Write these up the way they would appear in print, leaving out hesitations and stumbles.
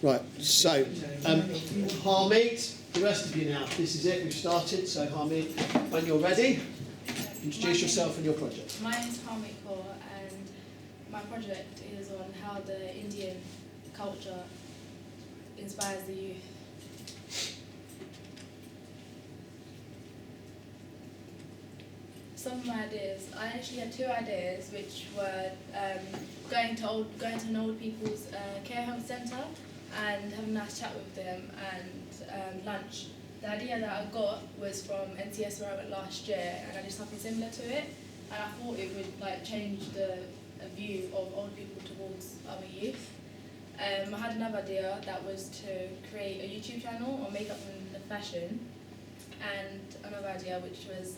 Right, so Harmeet, the rest of you now, this is it, we've started, so Harmeet, when you're ready, introduce yourself and your project. My name is Harmeet Kaur and my project is on how the Indian culture inspires the youth. Some of my ideas, I actually had two ideas, which were going to an old people's care home centre and having a nice chat with them and lunch. The idea that I got was from NCS where I went last year, and I did something similar to it, and I thought it would change the view of old people towards other youth. I had another idea that was to create a YouTube channel on makeup and fashion, and another idea which was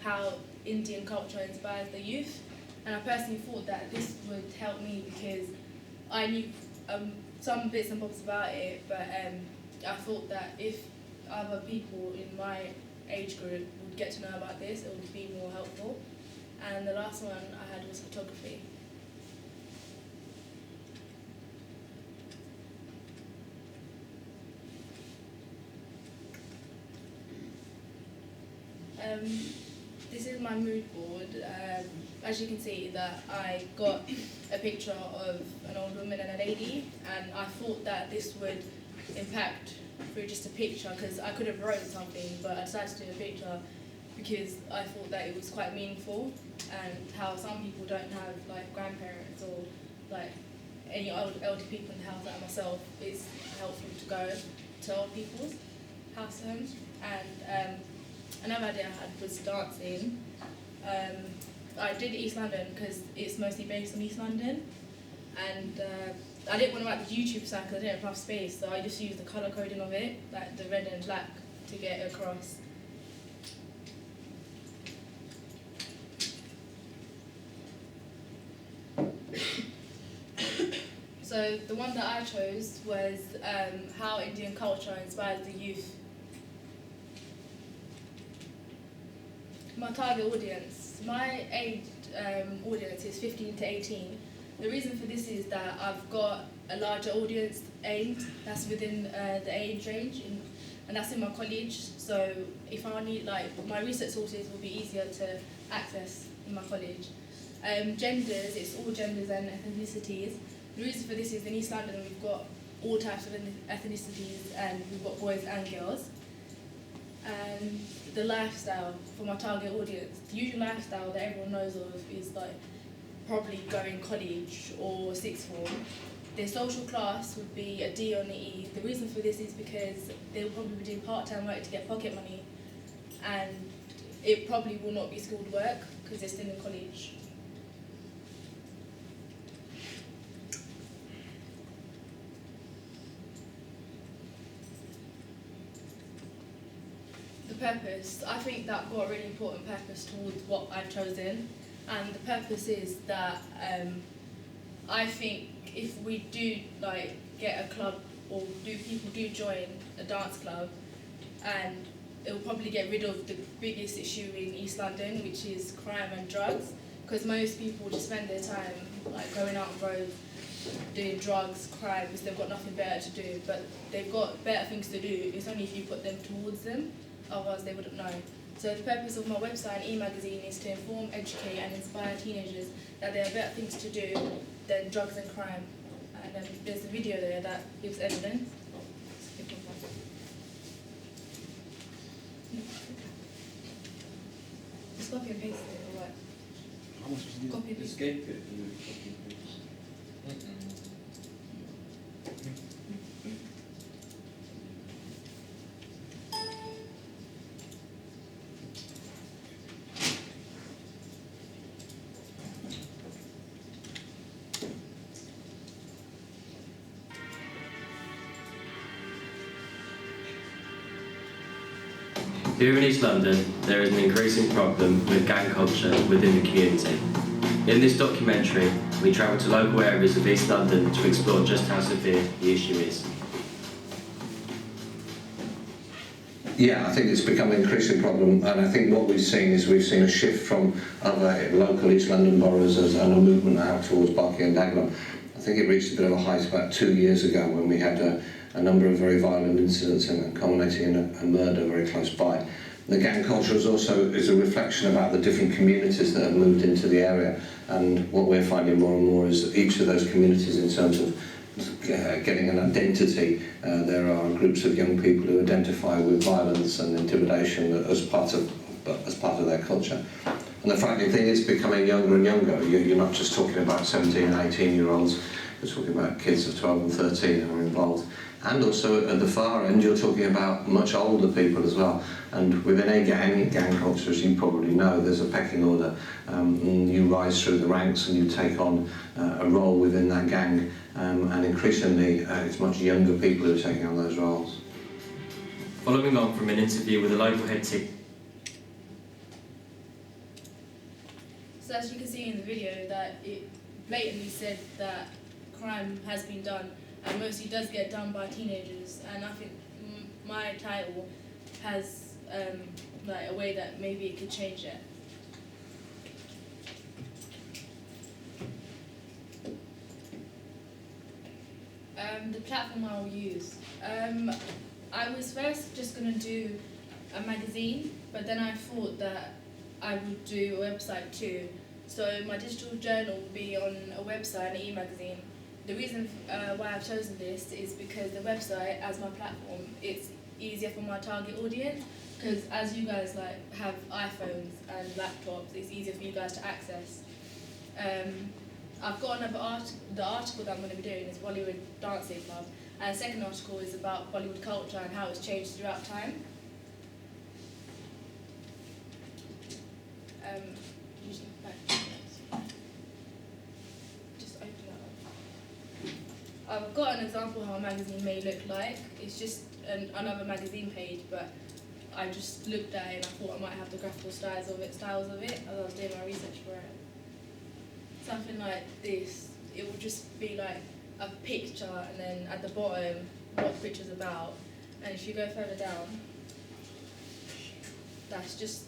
how Indian culture inspires the youth. And I personally thought that this would help me because I knew some bits and bobs about it, but I thought that if other people in my age group would get to know about this, it would be more helpful. And the last one I had was photography. This is my mood board. As you can see, that I got a picture of an old woman and a lady, and I thought that this would impact through just a picture, because I could have wrote something, but I decided to do a picture because I thought that it was quite meaningful, and how some people don't have grandparents or any elder people in the house like myself. It's helpful to go to old people's house homes. And another idea I had was dancing. I did East London because it's mostly based in East London, and I didn't want to write the YouTube side because I didn't have enough space, so I just used the colour coding of it, like the red and black, to get it across. So the one that I chose was how Indian culture inspires the youth. My target audience. My age audience is 15 to 18. The reason for this is that I've got a larger audience aimed that's within the age range, and that's in my college. So if I need, my research sources will be easier to access in my college. Genders, it's all genders and ethnicities. The reason for this is in East London we've got all types of ethnicities, and we've got boys and girls. And the lifestyle for my target audience, the usual lifestyle that everyone knows of is probably going college or sixth form. Their social class would be a D or an E. The reason for this is because they'll probably be doing part-time work to get pocket money, and it probably will not be skilled work because they're still in college. Purpose. I think that I've got a really important purpose towards what I've chosen, and the purpose is that I think if we do get a club, or people do join a dance club, and it will probably get rid of the biggest issue in East London, which is crime and drugs, because most people just spend their time going out on road doing drugs, crime, because they've got nothing better to do, but they've got better things to do. It's only if you put them towards them. Otherwise they wouldn't know. So the purpose of my website and e-magazine is to inform, educate and inspire teenagers that there are better things to do than drugs and crime. And there's a video there that gives evidence. Just copy and paste it or what? How much was Copy and paste. escape it? Here in East London, there is an increasing problem with gang culture within the community. In this documentary, we travel to local areas of East London to explore just how severe the issue is. Yeah, I think it's become an increasing problem, and I think what we've seen is a shift from other local East London boroughs and a movement out towards Barking and Dagenham. I think it reached a bit of a height about 2 years ago when we had a number of very violent incidents and culminating in a murder very close by. The gang culture is a reflection about the different communities that have moved into the area, and what we're finding more and more is that each of those communities, in terms of getting an identity, there are groups of young people who identify with violence and intimidation as part of their culture. And the frightening thing is becoming younger and younger. You're not just talking about 17 and 18-year-olds, you're talking about kids of 12 and 13 who are involved. And also at the far end, you're talking about much older people as well. And within a gang culture, as you probably know, there's a pecking order. And you rise through the ranks and you take on a role within that gang. And increasingly, it's much younger people who are taking on those roles. Following on from an interview with a local head teacher. So as you can see in the video, that it blatantly said that crime has been done, and mostly does get done by teenagers. And I think my title has like a way that maybe it could change it. The platform I will use. I was first just going to do a magazine, but then I thought that I would do a website too. So my digital journal will be on a website, an e-magazine. The reason why I've chosen this is because the website, as my platform, it's easier for my target audience, because as you guys like have iPhones and laptops, it's easier for you guys to access. I've got another the article that I'm going to be doing is Bollywood Dancing Club, and the second article is about Bollywood culture and how it's changed throughout time. Just open that up. I've got an example of how a magazine may look like. It's just another magazine page, but I just looked at it and I thought I might have the graphical styles of it as I was doing my research for it. Something like this, it would just be like a picture, and then at the bottom what the picture's about, and if you go further down, that's just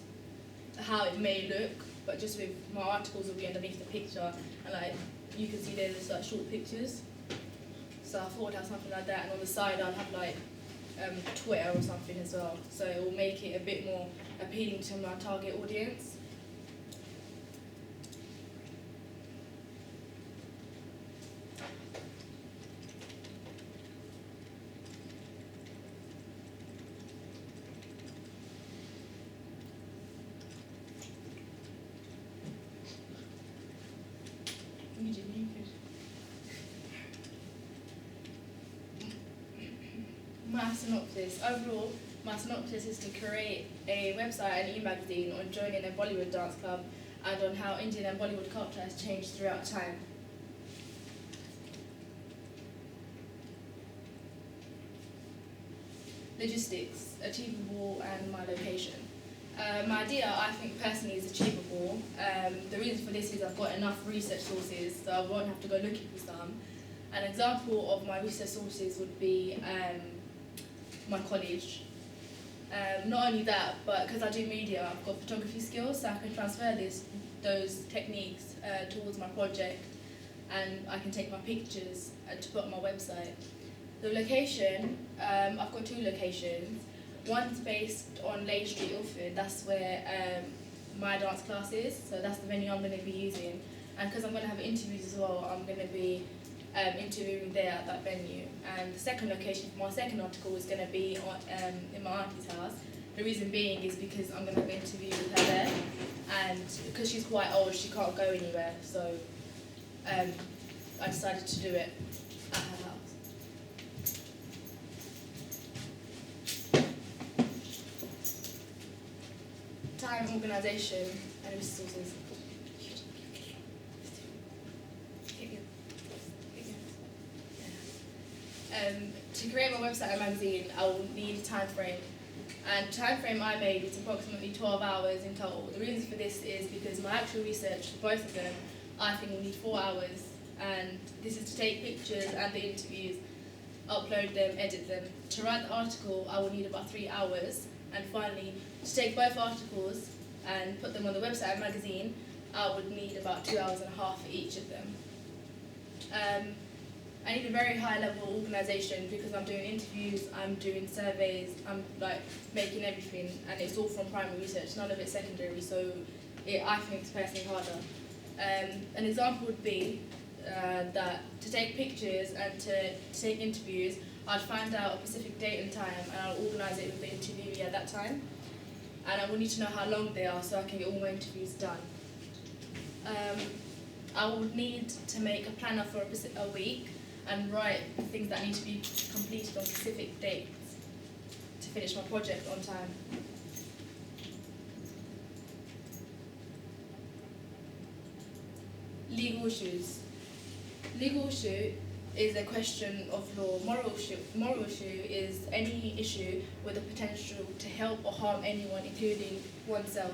how it may look, but just with my articles will be underneath the picture, and like you can see there's like short pictures. So I thought I'd have something like that, and on the side I'd have like Twitter or something as well, so it will make it a bit more appealing to my target audience. My synopsis. Overall, my synopsis is to create a website and e-magazine on joining a Bollywood dance club and on how Indian and Bollywood culture has changed throughout time. Logistics, achievable, and my location. My idea, I think personally, is achievable. The reason for this is I've got enough research sources, so I won't have to go looking for some. An example of my research sources would be my college. Not only that, but because I do media, I've got photography skills, so I can transfer those techniques towards my project, and I can take my pictures to put on my website. The location, I've got two locations. One's based on Lane Street, Ilford. That's where my dance class is, so that's the venue I'm going to be using. And because I'm going to have interviews as well, I'm going to be interviewing there at that venue. And the second location for my second article is going to be in my auntie's house. The reason being is because I'm going to have an interview with her there, and because she's quite old, she can't go anywhere, so I decided to do it at her house. Time, organisation, and resources. To create my website and magazine, I will need a time frame. And the time frame I made is approximately 12 hours in total. The reason for this is because my actual research for both of them, I think will need 4 hours. And this is to take pictures and the interviews, upload them, edit them. To write the article, I will need about 3 hours. And finally, to take both articles and put them on the website and magazine, I would need about 2.5 hours for each of them. I need a very high level organisation because I'm doing interviews, I'm doing surveys, I'm like making everything, and it's all from primary research, none of it's secondary, so I think it's personally harder. An example would be that to take pictures and to take interviews, I'd find out a specific date and time and I'll organise it with the interviewee at that time. And I will need to know how long they are so I can get all my interviews done. I would need to make a planner for a week and write things that need to be completed on specific dates to finish my project on time. Legal issues. Legal issue is a question of law. Moral issue is any issue with the potential to help or harm anyone, including oneself.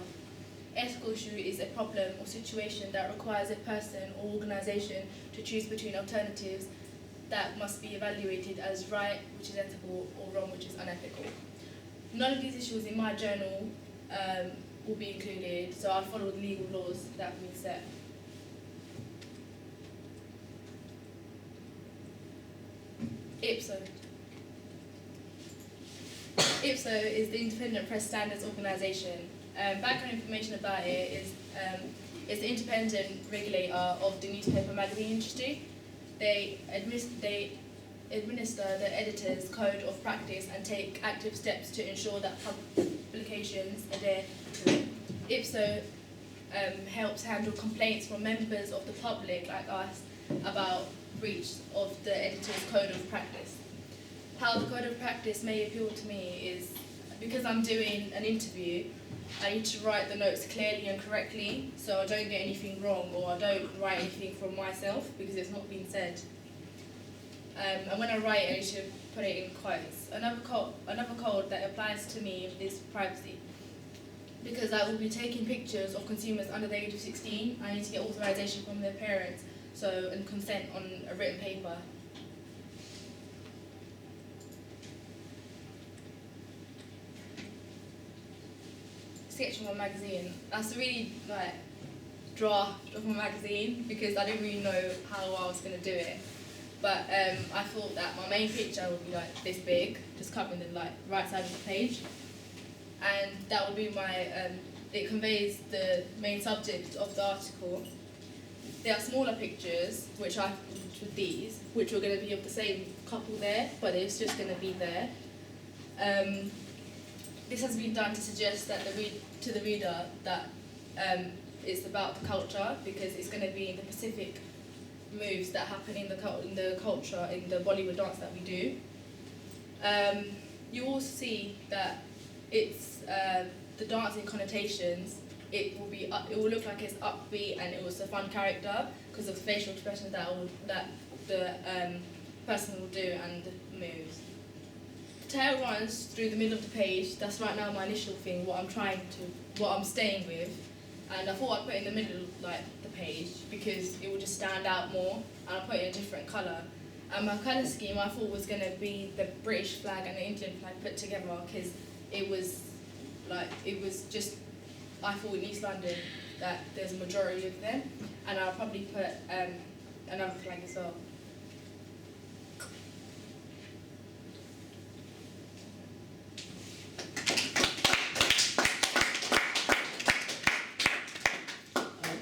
Ethical issue is a problem or situation that requires a person or organisation to choose between alternatives that must be evaluated as right, which is ethical, or wrong, which is unethical. None of these issues in my journal will be included, so I'll follow the legal laws that we set. IPSO. IPSO is the Independent Press Standards Organisation. Background information about it is it's the independent regulator of the newspaper magazine industry. They administer the editor's code of practice and take active steps to ensure that publications adhere to it. IPSO helps handle complaints from members of the public like us about breach of the editor's code of practice. How the code of practice may appeal to me is because I'm doing an interview, I need to write the notes clearly and correctly so I don't get anything wrong or I don't write anything from myself because it's not been said. And when I write, I need to put it in quotes. Another code that applies to me is privacy. Because I will be taking pictures of consumers under the age of 16, I need to get authorization from their parents and consent on a written paper. Sketching on magazine. That's a really draft of my magazine because I didn't really know how I was going to do it. But I thought that my main picture would be this big, just covering the right side of the page, and that would be my. It conveys the main subject of the article. There are smaller pictures, which these, which were going to be of the same couple there, but it's just going to be there. This has been done to suggest that to the reader that it's about the culture because it's going to be in the specific moves that happen in the culture, in the Bollywood dance that we do. You will see that it's the dancing connotations. It will look like it's upbeat and it was a fun character because of the facial expressions that the person will do and the moves. The tail runs through the middle of the page. That's right now my initial thing, what I'm staying with. And I thought I'd put it in the middle, the page, because it would just stand out more, and I put it in a different colour. And my colour scheme I thought was going to be the British flag and the Indian flag put together, because I thought in East London that there's a majority of them, and I'll probably put another flag as well.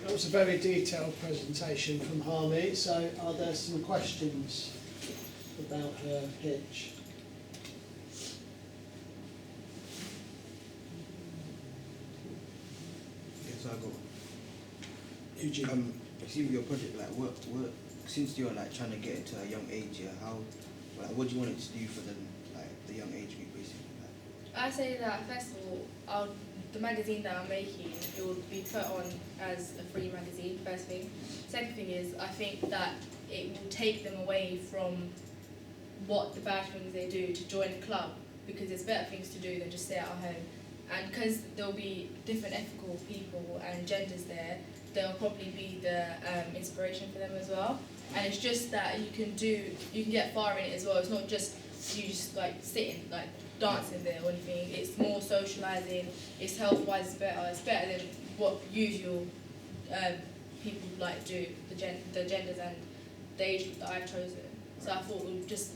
That was a very detailed presentation from Harmy, so are there some questions about her pitch? Yes, I got. Eugene. I see with your project, work. Since you're trying to get into a young age, what do you want it to do for the young age group, basically? I say that first of all, the magazine that I'm making, it will be put on as a free magazine, first thing. Second thing is, I think that it will take them away from what the bad things they do to join a club, because there's better things to do than just stay at home. And because there'll be different ethical people and genders there, there'll probably be the inspiration for them as well. And it's just that you can get far in it as well. It's not just you just sitting, dancing there or anything. It's more socialising, it's health-wise, it's better than what usual people do, the genders and the age group that I've chosen. So I thought it would just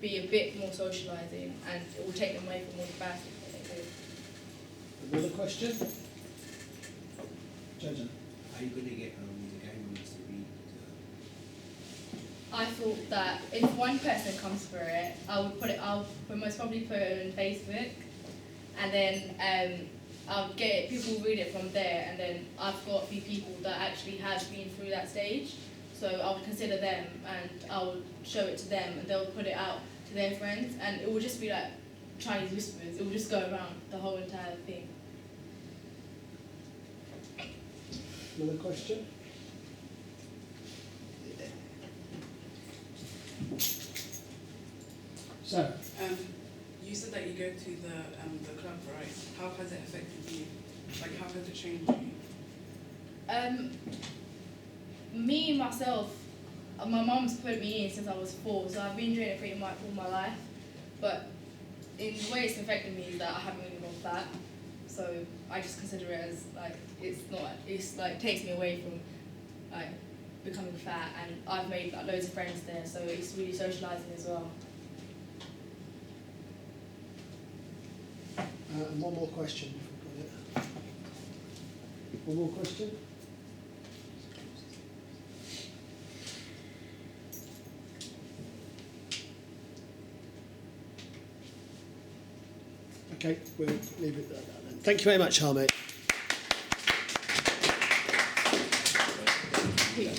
be a bit more socialising, and it will take them away from all the bad things that they do. Another question? Jojo. Are you going to get the gang members to read? I thought that if one person comes for it, I'll most probably put it on Facebook, and then I'll get people read it from there, and then I've got a few people that actually has been through that stage, so I would consider them, and I would show it to them, and they'll put it out to their friends, and it will just be like Chinese whispers. It will just go around the whole entire thing. Another question? So, You said that you go to the club, right? How has it affected you? Like, how has it changed you? Me myself, my mum's put me in since I was 4, so I've been doing it pretty much all my life. But in the way it's affected me is that I haven't really gone fat, so I just consider it as like it's like takes me away from like becoming fat, and I've made like loads of friends there, so it's really socialising as well. and one more question if we've got it. One more question? Okay, we'll leave it at that then. Thank you very much, Harmate.